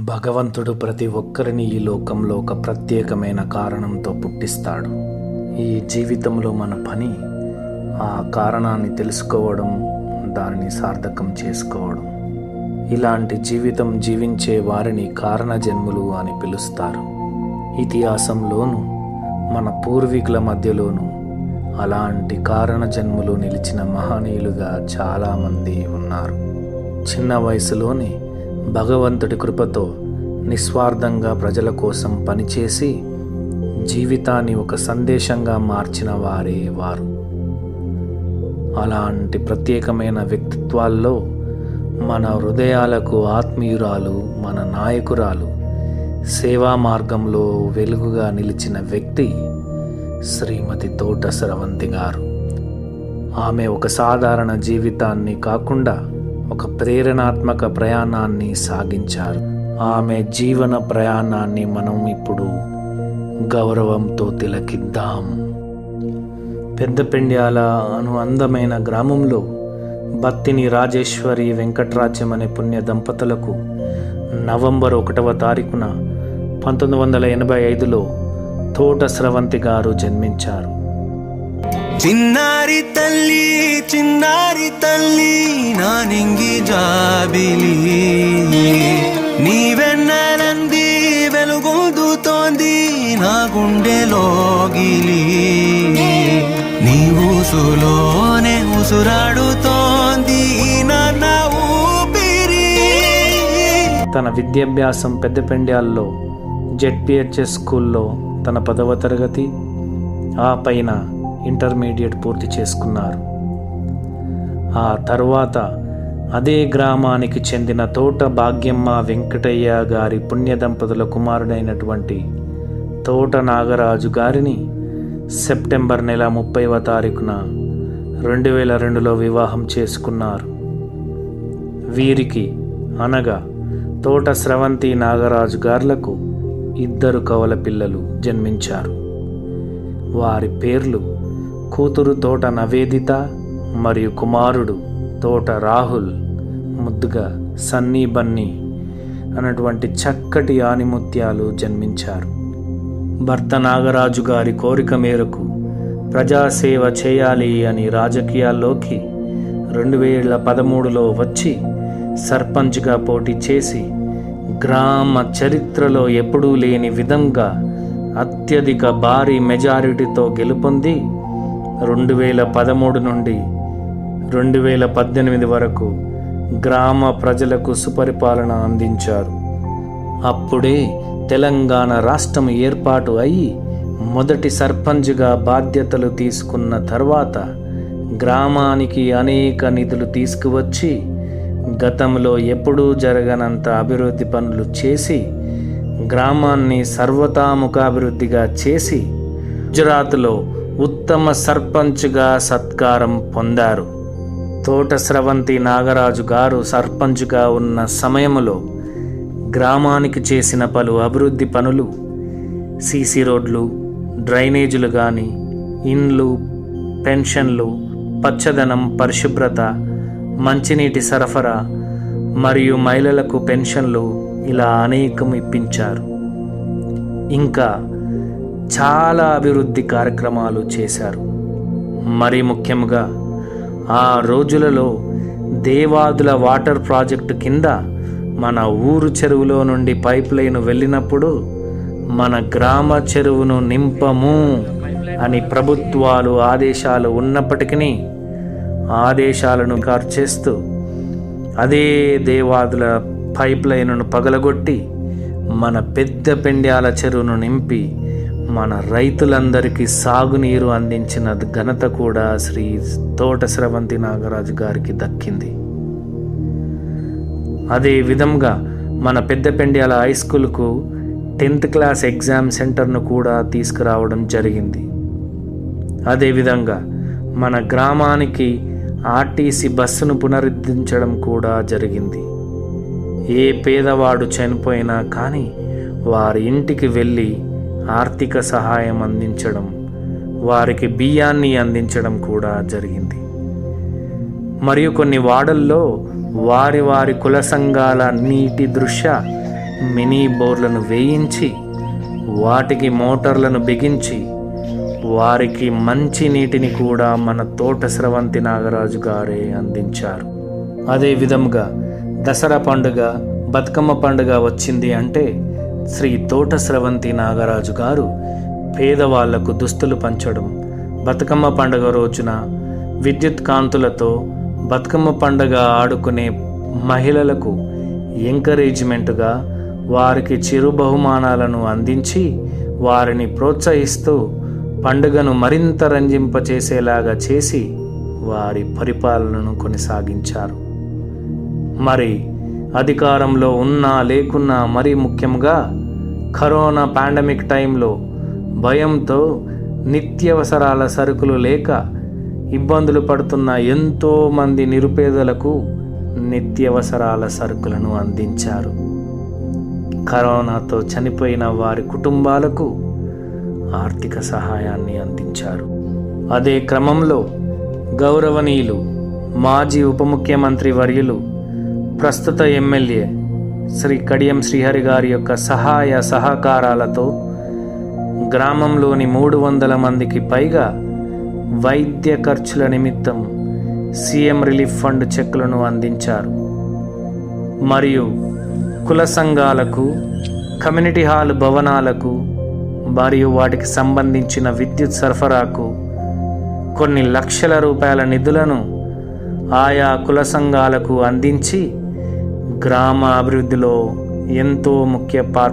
భగవంతుడు ప్రతి ఒక్కరిని ఈ లోకంలో ఒక ప్రత్యేకమైన కారణంతో పుట్టిస్తాడు. ఈ జీవితంలో మన పని ఆ కారణాన్ని తెలుసుకోవడం, దానిని సార్థకం చేసుకోవడం. ఇలాంటి జీవితం జీవించే వారిని కారణ జన్ములు అని పిలుస్తారు. ఇతిహాసంలోనూ మన పూర్వీకుల మధ్యలోనూ అలాంటి కారణ జన్ములు నిలిచిన మహనీయులుగా చాలామంది ఉన్నారు. చిన్న వయసులోనే భగవంతుడి కృపతో నిస్వార్థంగా ప్రజల కోసం పనిచేసి జీవితాన్ని ఒక సందేశంగా మార్చిన వారే వారు. అలాంటి ప్రత్యేకమైన వ్యక్తిత్వాల్లో మన హృదయాలకు ఆత్మీయురాలు, మన నాయకురాలు, సేవా మార్గంలో వెలుగుగా నిలిచిన వ్యక్తి శ్రీమతి తోట స్రవంతి గారు. ఆమె ఒక సాధారణ జీవితాన్ని కాకుండా ఒక ప్రేరణాత్మక ప్రయాణాన్ని సాగించారు. ఆమె జీవన ప్రయాణాన్ని మనం ఇప్పుడు గౌరవంతో తిలకిద్దాం. పెద్దపెండ్యాల అను అందమైన గ్రామంలో బత్తిని రాజేశ్వరి వెంకట్రాజ్యం అనే పుణ్య దంపతులకు నవంబర్ 1వ తారీఖున 1985లో తోట స్రవంతి గారు జన్మించారు. చిన్నారి తల్లి నా నింగి జాబిలి, నీవెన్నెలంది వెలుగొందుతోంది నా గుండెలోగిలి, నీ ఊసులోనే ఉసురాడుతోంది నాన్న ఊపిరి. తన విద్యాభ్యాసం పెద్దపెండ్యాల్లో జెడ్పిహెచ్ఎస్ స్కూల్లో తన 10వ తరగతి, ఆ పైన ఇంటర్మీడియట్ పూర్తి చేసుకున్నారు. ఆ తర్వాత అదే గ్రామానికి చెందిన తోట భాగ్యమ్మ వెంకటయ్య గారి పుణ్య దంపతుల కుమారుడైనటువంటి తోట నాగరాజు గారిని సెప్టెంబర్ నెల 30వ తారీఖున 2002లో వివాహం చేసుకున్నారు. వీరికి అనగా తోట స్రవంతి నాగరాజు గార్లకు 2 కవల పిల్లలు జన్మించారు. వారి పేర్లు కూతురు తోట నవేదిత మరియు కుమారుడు తోట రాహుల్. ముద్దుగా సన్నీ బన్నీ అన్నటువంటి చక్కటి ఆనిముత్యాలు జన్మించారు. భర్త నాగరాజు గారి కోరిక మేరకు ప్రజాసేవ చేయాలి అని రాజకీయాల్లోకి 2013లో వచ్చి సర్పంచ్గా పోటీ చేసి గ్రామ చరిత్రలో ఎప్పుడూ లేని విధంగా అత్యధిక భారీ మెజారిటీతో గెలుపొంది 2013 నుండి 2018 వరకు గ్రామ ప్రజలకు సుపరిపాలన అందించారు. అప్పుడే తెలంగాణ రాష్ట్రం ఏర్పాటు అయి మొదటి సర్పంచ్గా బాధ్యతలు తీసుకున్న తర్వాత గ్రామానికి అనేక నిధులు తీసుకువచ్చి గతంలో ఎప్పుడూ జరగనంత అభివృద్ధి పనులు చేసి గ్రామాన్ని సర్వతాముఖాభివృద్ధిగా చేసి గుజరాత్లో ఉత్తమ సర్పంచ్గా సత్కారం పొందారు. తోట స్రవంతి నాగరాజు గారు సర్పంచ్గా ఉన్న సమయంలో గ్రామానికి చేసిన పలు అభివృద్ధి పనులు, సీసీ రోడ్లు, డ్రైనేజీలు కానీ, ఇండ్లు, పెన్షన్లు, పచ్చదనం, పరిశుభ్రత, మంచినీటి సరఫరా మరియు మహిళలకు పెన్షన్లు ఇలా అనేకం ఇప్పించారు. ఇంకా చాలా అభివృద్ధి కార్యక్రమాలు చేశారు. మరి ముఖ్యంగా ఆ రోజులలో దేవాదుల వాటర్ ప్రాజెక్టు కింద మన ఊరు చెరువులో నుండి పైప్ లైన్ వెళ్ళినప్పుడు మన గ్రామ చెరువును నింపము అని ప్రభుత్వాలు ఆదేశాలు ఉన్నప్పటికీ ఆదేశాలను చేస్తూ అదే దేవాదుల పైప్ లైన్ను పగలగొట్టి మన పెద్దపెండ్యాల చెరువును నింపి మన రైతులందరికీ సాగునీరు అందించిన ఘనత కూడా శ్రీ తోట స్రవంతి నాగరాజు గారికి దక్కింది. అదే విధంగా మన పెద్దపెండ్యాల హై స్కూల్కు 10th క్లాస్ ఎగ్జామ్ సెంటర్ను కూడా తీసుకురావడం జరిగింది. అదేవిధంగా మన గ్రామానికి ఆర్టీసీ బస్సును పునరుద్ధరించడం కూడా జరిగింది. ఏ పేదవాడు చనిపోయినా కానీ వారి ఇంటికి వెళ్ళి ఆర్థిక సహాయం అందించడం, వారికి బియ్యాన్ని అందించడం కూడా జరిగింది. మరియు కొన్ని వాడల్లో వారి వారి కుల సంఘాల నీటి దృష్ట్యా మినీ బోర్లను వేయించి వాటికి మోటార్లను బిగించి వారికి మంచి నీటిని కూడా మన తోట స్రవంతి నాగరాజు గారే అందించారు. అదే విధముగా దసరా పండుగ, బతుకమ్మ పండుగ వచ్చింది అంటే శ్రీ తోట స్రవంతి నాగరాజు గారు పేదవాళ్లకు దుస్తులు పంచడం, బతుకమ్మ పండుగ రోజున విద్యుత్ కాంతులతో బతుకమ్మ పండుగ ఆడుకునే మహిళలకు ఎంకరేజ్మెంట్గా వారికి చిరు బహుమానాలను అందించి వారిని ప్రోత్సహిస్తూ పండుగను మరింత రంజింపచేసేలాగా చేసి వారి పరిపాలనను కొనసాగించారు. మరి అధికారంలో ఉన్నా లేకున్నా, మరీ ముఖ్యంగా కరోనా పాండమిక్ టైంలో భయంతో నిత్యావసరాల సరుకులు లేక ఇబ్బందులు పడుతున్న ఎంతోమంది నిరుపేదలకు నిత్యావసరాల సరుకులను అందించారు. కరోనాతో చనిపోయిన వారి కుటుంబాలకు ఆర్థిక సహాయాన్ని అందించారు. అదే క్రమంలో గౌరవనీయులు మాజీ ఉప ముఖ్యమంత్రి వర్యులు, ప్రస్తుత ఎమ్మెల్యే శ్రీ కడియం శ్రీహరి గారి యొక్క సహాయ సహకారాలతో గ్రామంలోని 300 మందికి పైగా వైద్య ఖర్చుల నిమిత్తం సీఎం రిలీఫ్ ఫండ్ చెక్కులను అందించారు. మరియు కుల సంఘాలకు, కమ్యూనిటీ హాల్ భవనాలకు మరియు వాటికి సంబంధించిన విద్యుత్ సరఫరాకు కొన్ని లక్షల రూపాయల నిధులను ఆయా కుల సంఘాలకు అందించి గ్రామ అభివృద్ధిలో ఎంతో ముఖ్య పాత్ర